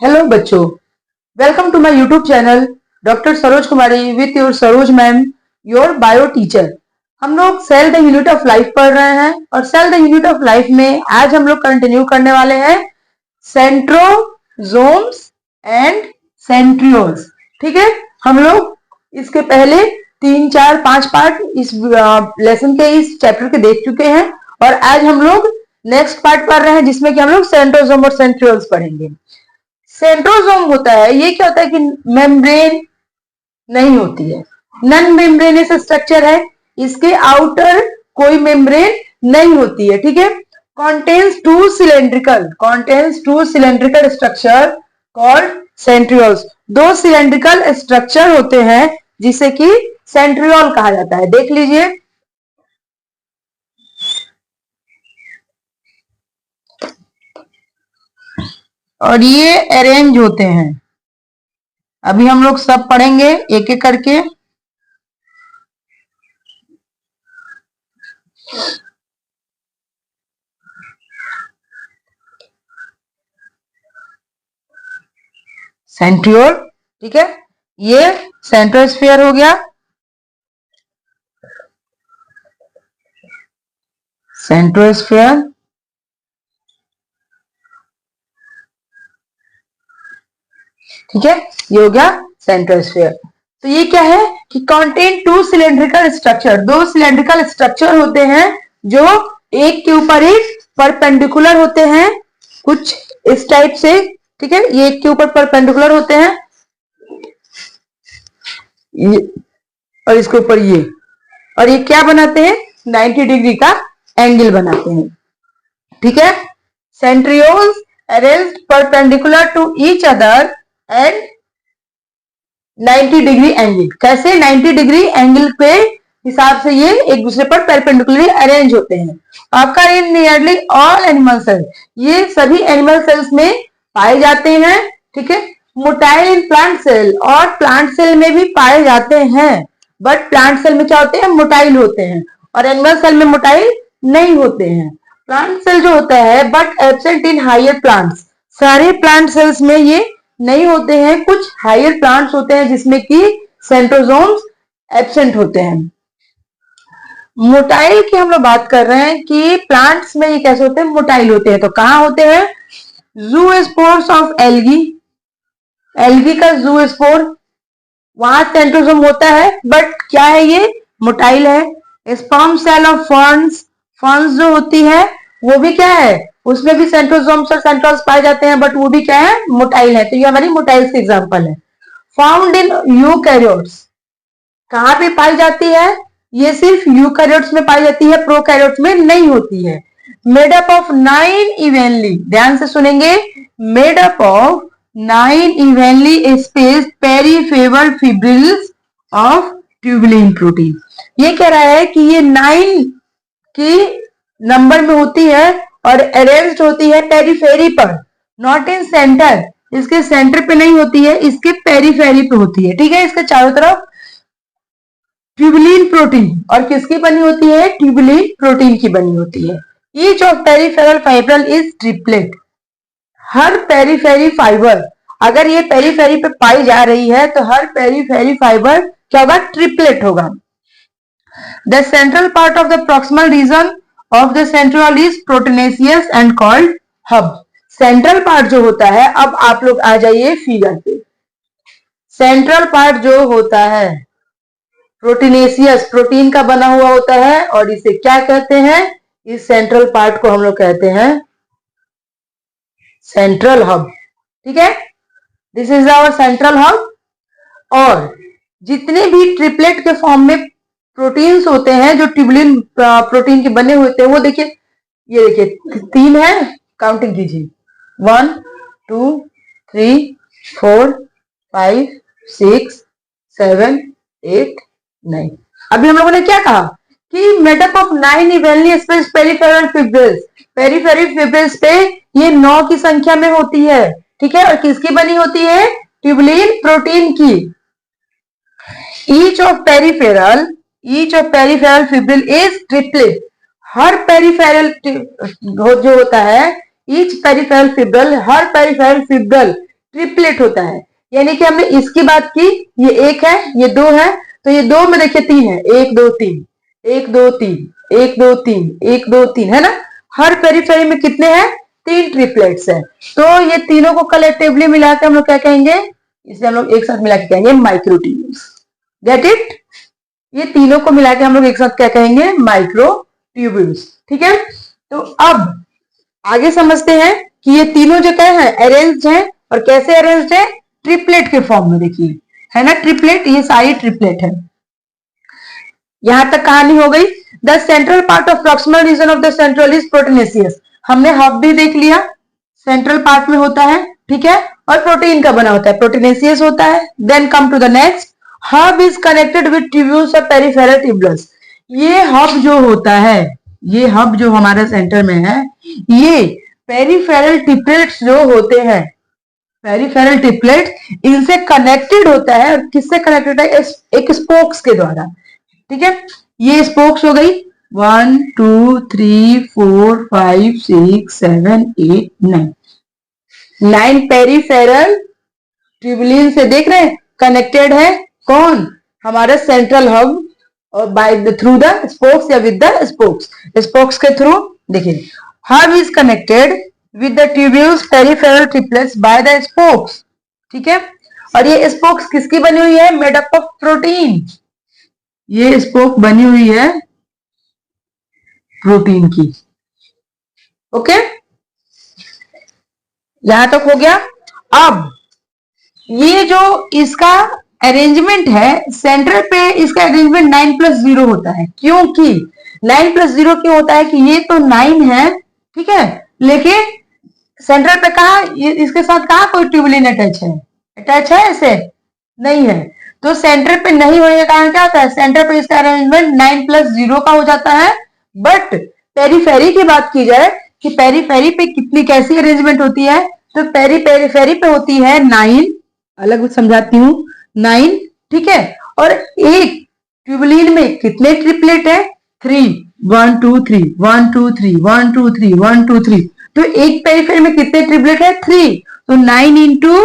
Hello बच्चों, welcome to my YouTube channel doctor Saroj Kumari with your Saroj ma'am, your bio teacher. हम लोग cell the unit of life पढ़ रहे हैं और cell the unit of life में आज हम लोग कंटिन्यू करने वाले हैं सेंट्रोजोम्स एंड सेंट्रियोल्स। ठीक है, हम लोग इसके पहले 3, 4, 5 पार्ट इस लेसन के इस चैप्टर के देख चुके हैं और आज हम लोग नेक्स्ट पार्ट पढ़ रहे हैं जिसमें कि हम लोग सेंट्रोजोम और सेंट्रियोल्स पढ़ेंगे। सेंट्रोजोम होता है, ये क्या होता है कि मेम्ब्रेन नहीं होती है, नॉन मेम्ब्रेनियस स्ट्रक्चर है, इसके आउटर कोई मेम्ब्रेन नहीं होती है। ठीक है, contains two cylindrical structure called centrioles। दो सिलेंड्रिकल स्ट्रक्चर होते हैं जिसे कि सेंट्रियोल कहा जाता है। देख लीजिए, और ये अरेंज होते हैं। अभी हम लोग सब पढ़ेंगे एक एक करके। सेंट्रियोल, ठीक है, ये सेंट्रोस्फीयर हो गया, सेंट्रोस्फीयर, ठीक है, ये हो गया सेंट्रोस्फीयर। तो ये क्या है कि कंटेन टू सिलेंड्रिकल स्ट्रक्चर, दो सिलेंड्रिकल स्ट्रक्चर होते हैं जो एक के ऊपर एक परपेंडिकुलर होते हैं, कुछ इस टाइप से। ठीक है, ये एक के ऊपर परपेंडिकुलर होते हैं, ये और इसके ऊपर ये, और ये क्या बनाते हैं, 90 डिग्री का एंगल बनाते हैं। ठीक है, centrioles arranged perpendicular to each other and 90 degree angle. कैसे 90 डिग्री एंगल पे हिसाब से ये एक दूसरे पर परपेंडिकुलरली अरेंज होते हैं। आपका in nearly all animal cell, ये सभी एनिमल सेल्स में पाए जाते हैं। ठीक है, मोटाइल इन प्लांट सेल, और प्लांट सेल में भी पाए जाते हैं, बट प्लांट सेल में क्या होते हैं, मोटाइल होते हैं, और एनिमल सेल में मोटाइल नहीं होते हैं। प्लांट सेल जो होता है but absent in higher plants, सारे प्लांट सेल्स में ये नहीं होते हैं, कुछ हायर प्लांट्स होते हैं जिसमें कि सेंट्रोजोम्स एब्सेंट होते हैं। मोटाइल की हम लोग बात कर रहे हैं कि प्लांट्स में ये कैसे होते हैं, मोटाइल होते हैं। तो कहां होते हैं, ज़ूस्पोर्स ऑफ एल्गी, एल्गी का ज़ूस्पोर, वहां सेंट्रोजोम होता है, बट क्या है, ये मोटाइल है। Sperm cell of ferns, ferns जो होती है वो भी क्या है, उसमें भी सेंट्रोजोम्स और सेंट्रोल्स पाए जाते हैं, बट वो भी क्या है, मोटाइल है। तो ये हमारी मोटाइल्स की एग्जांपल है। फाउंड इन यूकैरियोट्स, कहां पे पाई जाती है, ये सिर्फ यूकैरियोट्स में पाई जाती है, प्रोकैरियोट्स में नहीं होती है। मेड अप ऑफ 9 इवेनली, ध्यान से सुनेंगे, made up of 9 evenly spaced peripheral fibrils of tubulin protein. ये कह रहा है कि ये 9 की नंबर में होती है और अरेंज्ड होती है पेरीफेरी पर, नॉट इन सेंटर, इसके सेंटर पे नहीं होती है, इसके पेरीफेरी पे होती है। ठीक है, इसके चारों तरफ ट्यूबुलिन प्रोटीन, और किसकी बनी होती है, ट्यूबुलिन प्रोटीन की बनी होती है। Each of peripheral fibre is triplet, her periphery fibre, अगर ये पेरीफेरी पे पाई जा रही है तो हर पेरीफेरी फाइबर क्या होगा, ट्रिपलेट होगा। The central part of the proximal region of the centriole is proteinaceous and called hub. Central part जो होता है, अब आप लोग आ जाइए फिगर पे, सेंट्रल पार्ट जो होता है प्रोटीनेशियस, प्रोटीन का बना हुआ होता है, और इसे क्या कहते हैं, इस सेंट्रल पार्ट को हम लोग कहते हैं सेंट्रल हब। ठीक है, this is our central hub. और जितने भी ट्रिपलेट के फॉर्म में प्रोटीन्स होते हैं जो ट्यूबुलिन प्रोटीन के बने होते हैं, वो देखिए, ये देखिए 3 है, काउंटिंग कीजिए, 1 2 3 4 5 6 7 8 9। अभी हम लोगों ने क्या कहा कि made up of 9 evenly spaced peripheral fibrils, peripheral fibrils पे ये 9 की संख्या में होती है। ठीक है, और किसकी बनी होती है, ट्यूबुलिन प्रोटीन की। Each of peripheral fibril is triplet, her peripheral जो होता है, ईच पेरिफेरल फिब्रिल, हर पेरिफेरल फिब्रिल ट्रिपलेट होता है। यानी कि हमने इसकी बात की, ये एक है, ये दो है, तो ये दो में देखिए तीन है, एक दो तीन, एक दो तीन, एक दो तीन, एक दो तीन, है ना। हर पेरीफेरी में कितने हैं? तीन ट्रिपलेट्स है। तो ये तीनों को कलेक्टिवली मिलाकर हम लोग क्या कहेंगे? इसे हम लोग एक साथ मिला के कहेंगे माइक्रोट्यूब्यूल्स। Get it? ये तीनों को मिला के हम लोग एक साथ क्या कहेंगे? माइक्रोट्यूब्यूल्स। ठीक है, तो अब आगे समझते हैं कि ये तीनों जो क्या है? अरेंज्ड है। और कैसे अरेंज्ड है? ट्रिपलेट के फॉर्म में। देखिए, है ना ट्रिपलेट, ये सारी ट्रिपलेट है। यहां तक कहानी हो गई। The central part of proximal region of the central is proteinaceous. हमने हब भी देख लिया, सेंट्रल पार्ट में होता है, ठीक है, और प्रोटीन का बना होता है, प्रोटीनेसियस होता है। Then come to the next, hub is connected with tubules of peripheral tubules. ये हब जो होता है, ये हब जो हमारे सेंटर में है, ये पेरिफेरल ट्रिपलेट्स जो होते हैं, पेरिफेरल ट्रिपलेट इनसे कनेक्टेड होता है। और किससे कनेक्टेड है? एक स्पोक्स के द्वारा। ठीक है, ये स्पोक्स हो गई 1 2 3 4 5 6 7 8 9 पेरिफेरल ट्यूबुलिन से देख रहे हैं कनेक्टेड है। कौन? हमारा सेंट्रल हब, और by the through the spokes या विद द स्पोक्स, स्पोक्स के थ्रू। देखिए, hub is connected with the tubules peripheral triplets by the spokes. ठीक है, और ये स्पोक्स किसकी बनी हुई है? Made up of protein. ये स्पोक बनी हुई है प्रोटीन की। ओके, यहां तक हो गया। अब ये जो इसका अरेंजमेंट है, सेंटर पे इसका अरेंजमेंट 9+0 होता है। क्योंकि 9+0 क्यों होता है? कि ये तो 9 है, ठीक है, लेकिन सेंटर पे कहा, इसके साथ कहा कोई ट्यूबुलिन अटैच है? अटैच है ऐसे? नहीं है। तो सेंटर पे नहीं होने के कारण क्या होता है? सेंटर पे इसका अरेंजमेंट 9+0 का हो जाता है। बट पेरीफेरी की बात की जाए कि पेरीफेरी पे कितनी कैसी अरेंजमेंट होती है, तो पेरीफेरी पे होती है 9, अलग समझाती हूं, 9, ठीक है। और एक ट्यूबुलिन में कितने ट्रिपलेट है? 3, 1 2 3, 1 2 3, 1 2 3, 1 2 3। तो एक पेरीफेरी में कितने ट्रिपलेट है? 3। तो 9 into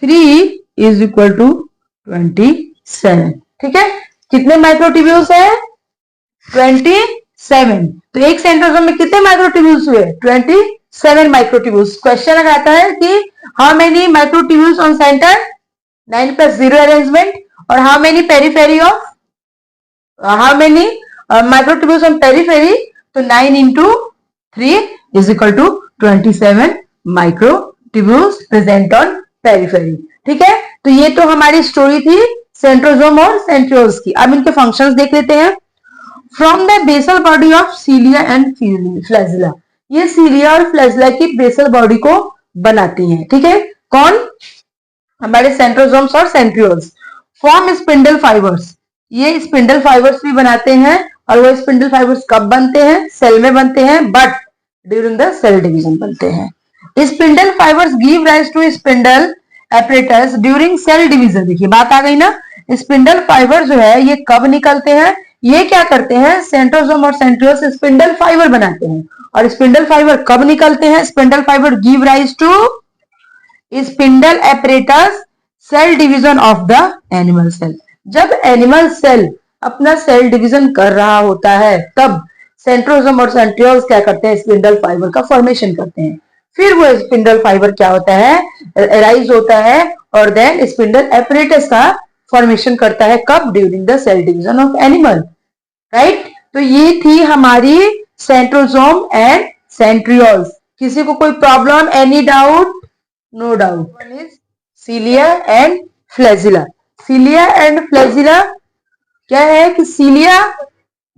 3 इज इक्वल टू 27। ठीक है, कितने माइक्रोट्यूब्यूल्स है? 27। तो एक सेंट्रोसोम में कितने माइक्रोट्यूब्यूल्स हुए? 27 माइक्रोट्यूब्यूल्स। क्वेश्चन अगर आता है कि how many microtubules on centre? 9+0 arrangement. और how many periphery of, how many microtubules on periphery? तो 9 into 3 is equal to 27 microtubules present on periphery. ठीक है, तो ये तो हमारी स्टोरी थी सेंट्रोसोम और सेंट्रियोल्स की। अब इनके फंक्शंस देख लेते हैं। From the basal body of cilia and flagella, ये सीलिया और फ्लैजिला की बेसल बॉडी को बनाती हैं। ठीक है, कौन? हमारे सेंट्रोसोम्स और सेंट्रियोल्स। फॉर्म स्पिंडल फाइबर्स, ये स्पिंडल फाइबर्स भी बनाते हैं। और वो स्पिंडल फाइबर्स कब बनते हैं? सेल में बनते हैं, but during the cell division बनते हैं। Spindle fibres give rise to spindle apparatus during cell division. देखिए, बात आ गई ना, स्पिंडल फाइबर जो है ये कब निकलते हैं? ये क्या करते हैं? सेंट्रोसोम और सेंट्रियोल्स स्पिंडल फाइबर बनाते हैं। और स्पिंडल फाइबर कब निकलते हैं? Spindle fibre give rise to spindle apparatus cell division of the animal cell. जब एनिमल सेल अपना सेल डिवीजन कर रहा होता है, तब सेंट्रोसोम और सेंट्रियोल्स क्या करते हैं? स्पिंडल फाइबर का फॉर्मेशन करते हैं। फिर वो स्पिंडल फाइबर क्या होता है? राइज होता है, और देन स्पिंडल एपरेटस का फॉर्मेशन करता है। कब? During the cell division of animal, right. तो ये थी हमारी सेंट्रोसोम एंड सेंट्रियोल्स। किसी को कोई problem? Any doubt? No doubt. One is cilia and flagella. Cilia and flagella क्या है कि cilia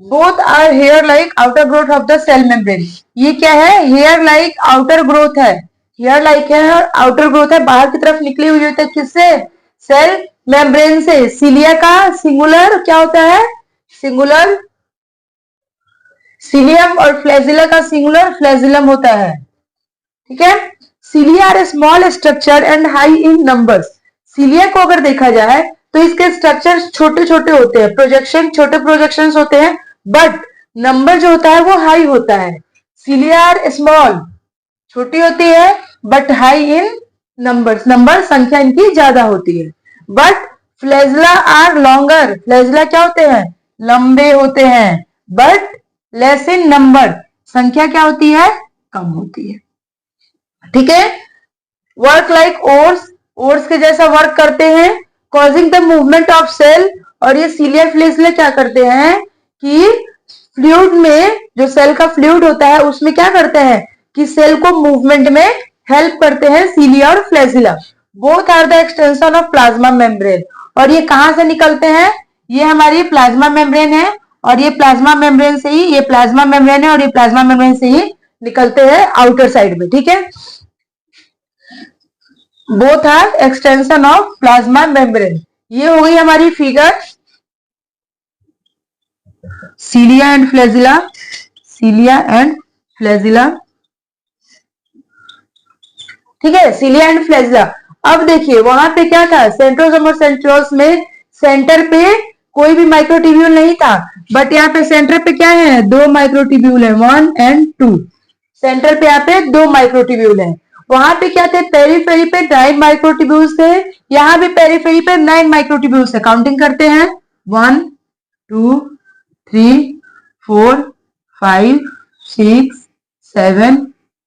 both are hair like outer growth of the cell membrane. ये क्या है? हेयर लाइक आउटर ग्रोथ है, हेयर लाइक है और आउटर ग्रोथ है, बाहर की तरफ निकली हुई होती है। किससे? सेल मेम्ब्रेन से। सीलिया का सिंगुलर क्या होता है? सिंगुलर सीलियम, और फ्लैजिला का सिंगुलर फ्लैजिलम होता है। ठीक है, cilia are small structure and high in numbers. Cilia को अगर देखा जाए तो इसके स्ट्रक्चर्स छोटे छोटे होते हैं, प्रोजेक्शन छोटे प्रोजेक्शंस होते हैं, बट नंबर जो होता है वो हाई होता है। सीलिया आर स्मॉल, छोटी होती है, बट हाई इन नंबर संख्या इनकी ज्यादा होती है। But flagella are longer, flagella क्या होते हैं, लंबे होते हैं। बट लेस इन नंबर, संख्या क्या होती है, कम होती है। ठीक है। वर्क लाइक ओर्स, ओर्स के जैसा वर्क करते हैं। Causing the movement of cell, और ये सीलिया फ्लैजिला क्या करते हैं कि फ्लूइड में, जो सेल का फ्लूइड होता है उसमें क्या करते हैं कि सेल को मूवमेंट में हेल्प करते हैं सीलिया और flagella. Both are the extension of plasma membrane, और ये कहां से निकलते हैं, ये हमारी प्लाज्मा मेम्ब्रेन है, और ये प्लाज्मा मेम्ब्रेन से ही, ये प्लाज्मा मेम्ब्रेन है और ये प्लाज्मा मेम्ब्रेन से ही निकलते हैं आउटर साइड में। ठीक है। Both are extension of plasma membrane. ये हो गई हमारी figure cilia and flagella, cilia and flagella. ठीक है, सीलिया एंड फ्लैजिला। अब देखिए वहां पे क्या था, सेंट्रोसोम और सेंट्रियोल्स में सेंटर पे कोई भी माइक्रोट्यूब्यूल नहीं था, बट यहाँ पे सेंटर पे क्या है, दो माइक्रोट्यूब्यूल है, 1 एंड 2। सेंटर पे यहाँ पे दो माइक्रोट्यूब्यूल है। वहां पे क्या थे, पेरीफेरी पे 9 माइक्रोट्यूब्यूल्स थे, यहाँ भी पेरीफेरी पे 9 माइक्रोट्यूब्यूल्स है। काउंटिंग करते हैं, 1 2 3 4 5 6 7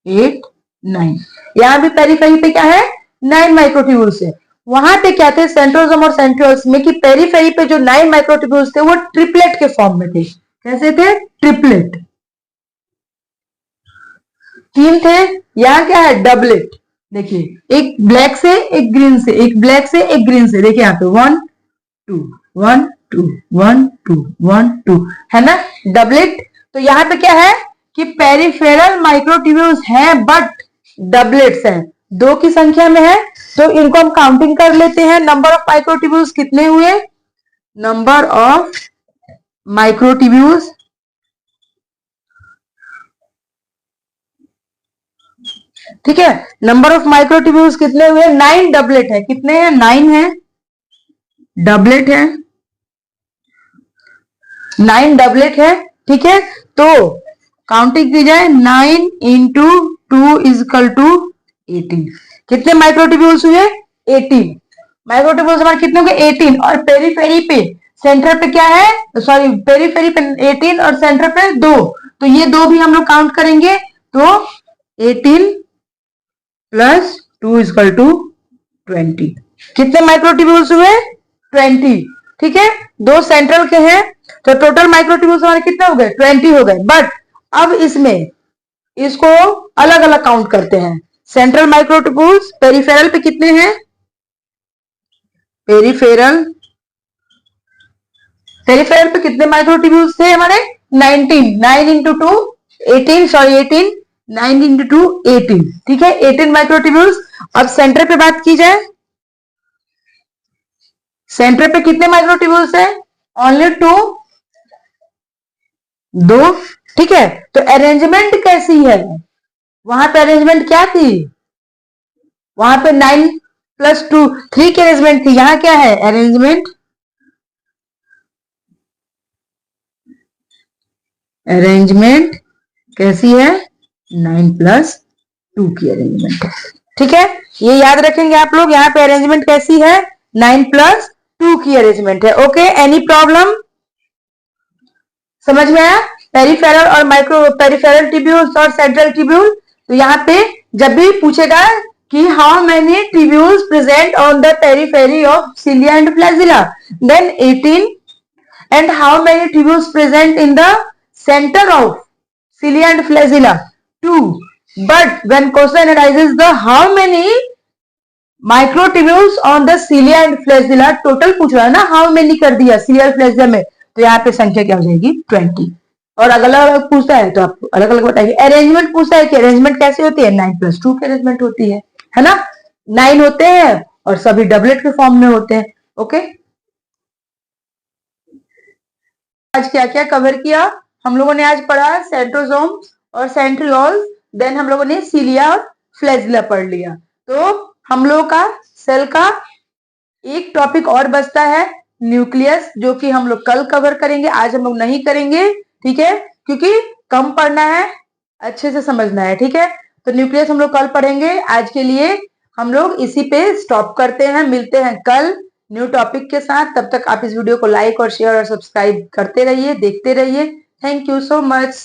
8 9। यहाँ भी पेरीफेरी पे क्या है, 9 माइक्रोट्यूब्यूल्स है। वहां पे क्या थे, सेंट्रोसोम और सेंट्रियोल्स में कि पेरीफेरी पे जो 9 माइक्रोट्यूब्यूल्स थे वो ट्रिपलेट के फॉर्म में थे। कैसे थे, ट्रिपलेट। 3 थे, यहाँ क्या है, डबलेट। देखिए एक ब्लैक से, एक ग्रीन से, एक ब्लैक से, एक ग्रीन से। देखिए यहाँ पे 1 2 1 2 1 2 1 2 है ना, डबलेट। तो यहाँ पे क्या है कि पेरिफेरल माइक्रोट्यूब्यूल्स हैं बट डबलेट्स हैं, दो की संख्या में है। तो इनको हम काउंटिंग कर लेते हैं, नंबर ऑफ माइक्रोट्यूब्यूल्स कितने हुए, नंबर ऑफ माइक्रोट्यूब्यूल्स, ठीक है, नंबर ऑफ माइक्रोट्यूब्यूल्स कितने हुए, 9 डबलेट है। कितने हैं, 9 है, डबलेट है, 9 डबलेट है। ठीक है, तो काउंटिंग की जाए, 9 इंटू 2 इजकल टू 18। कितने माइक्रोट्यूब्यूल्स हुए, 18 माइक्रोट्यूब्यूल्स हमारे कितने हो गए, 18। और पेरीफेरी पे, सेंटर पे क्या है, सॉरी पेरीफेरी पे 18 और सेंटर पे 2, तो ये दो भी हम लोग काउंट करेंगे। तो 18 प्लस 2 इजकल टू 20। कितने माइक्रोट्यूब्यूल्स हुए, 20। ठीक है, दो सेंट्रल के हैं, तो टोटल माइक्रोट्यूब्यूल्स हमारे कितने हो गए, 20 हो गए। बट अब इसमें इसको अलग अलग काउंट करते हैं। सेंट्रल माइक्रोट्यूब्यूल्स पेरिफेरल पे कितने हैं, पेरिफेरल पेरिफेरल पे कितने माइक्रोट्यूब्यूल्स थे हमारे, 19। 9 इंटू 2 18, सॉरी 18, 9 इंटू 2 18। ठीक है, 18 माइक्रोट्यूब्यूल्स। अब सेंटर पे बात की जाए, सेंटर पे कितने माइक्रोट्यूब्यूल्स है, ओनली 2, 2। ठीक है, तो अरेंजमेंट कैसी है, वहां पे अरेंजमेंट क्या थी, वहां पे 9 प्लस 2 3 की अरेंजमेंट थी। यहां क्या है, अरेंजमेंट, अरेंजमेंट कैसी है, 9 प्लस 2 की अरेंजमेंट है। ठीक है, ये याद रखेंगे आप लोग, यहाँ पे अरेंजमेंट कैसी है, 9 प्लस 2 की अरेंजमेंट है। ओके, एनी प्रॉब्लम, समझ में आया, पेरिफेरल और माइक्रो पेरिफेरल ट्यूब्यूल्स और सेंट्रल ट्यूब्यूल। तो यहाँ पे जब भी पूछेगा कि how many tubules present on the periphery of cilia and flagella, then 18, and how many tubules present in the center of cilia and flagella, 2. But when question arises the how many microtubules on the cilia and flagella, total पूछ रहा है ना, how many कर दिया cilia और flagella में, तो यहाँ पे संख्या क्या हो जाएगी, 20। और अलग अलग पूछता है तो आप अलग अलग बताइए। अरेंजमेंट पूछता है कि अरेंजमेंट कैसे होती है, 9 प्लस 2 की अरेंजमेंट होती है ना, 9 होते हैं और सभी डबलेट के फॉर्म में होते हैं। ओके, आज क्या क्या कवर किया हम लोगों ने, आज पढ़ा सेंट्रोसोम्स और सेंट्रियोल्स, देन हम लोगों ने सीलिया और फ्लैजिला पढ़ लिया। तो हम लोगों का सेल का एक टॉपिक और बचता है, न्यूक्लियस, जो कि हम लोग कल कवर करेंगे, आज हम लोग नहीं करेंगे। ठीक है, क्योंकि कम पढ़ना है, अच्छे से समझना है। ठीक है, तो न्यूक्लियस हम लोग कल पढ़ेंगे। आज के लिए हम लोग इसी पे स्टॉप करते हैं, मिलते हैं कल न्यू टॉपिक के साथ। तब तक आप इस वीडियो को लाइक और शेयर और सब्सक्राइब करते रहिए, देखते रहिए। Thank you so much.